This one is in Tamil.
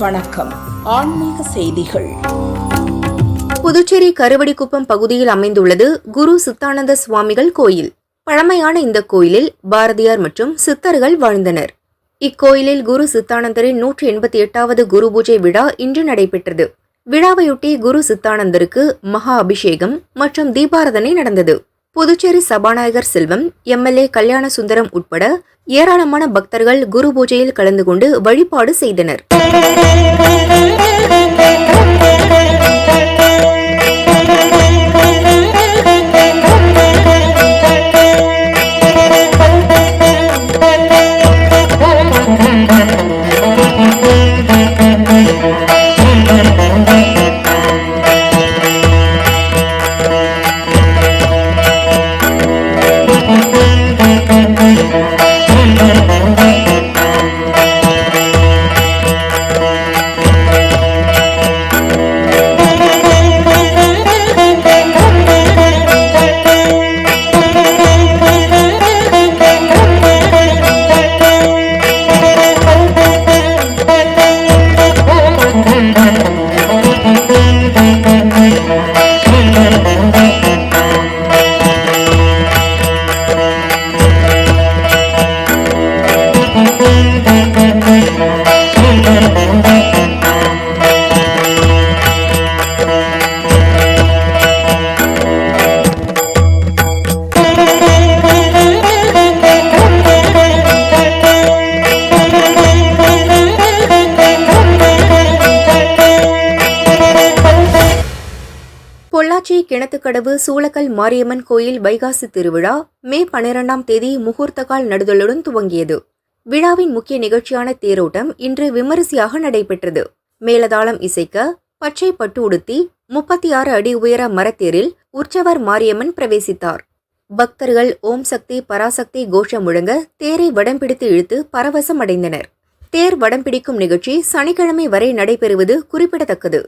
வணக்கம். ஆன்மீக செய்திகள். புதுச்சேரி கருவடிக்குப்பம் பகுதியில் அமைந்துள்ளது குரு சித்தானந்த சுவாமிகள் கோயில். பழமையான இந்த கோயிலில் பாரதியார் மற்றும் சித்தர்கள் வாழ்ந்தனர். இக்கோயிலில் குரு சித்தானந்தரின் 188வது குரு பூஜை விழா இன்று நடைபெற்றது. விழாவையொட்டி குரு சித்தானந்தருக்கு மகா அபிஷேகம் மற்றும் தீபாராதனை நடந்தது. புதுச்சேரி சபாநாயகர் செல்வம், எம்எல்ஏ கல்யாண சுந்தரம் உட்பட ஏராளமான பக்தர்கள் குரு பூஜையில் கலந்து கொண்டு வழிபாடு செய்தனர். பொள்ளாச்சி கிணத்துக்கடவு சூளக்கல் மாரியம்மன் கோயில் வைகாசி திருவிழா மே 12ஆம் தேதி முகூர்த்தகால் நடுதலுடன் துவங்கியது. விழாவின் முக்கிய நிகழ்ச்சியான தேரோட்டம் இன்று விமரிசையாக நடைபெற்றது. மேலதாளம் இசைக்க பச்சை பட்டு உடுத்தி 36 அடி உயர மரத்தேரில் உற்சவர் மாரியம்மன் பிரவேசித்தார். பக்தர்கள் ஓம் சக்தி பராசக்தி கோஷம் முழங்க தேரை வடம் பிடித்து இழுத்து பரவசம் அடைந்தனர். தேர் வடம் பிடிக்கும் நிகழ்ச்சி சனிக்கிழமை வரை நடைபெறுவது குறிப்பிடத்தக்கது.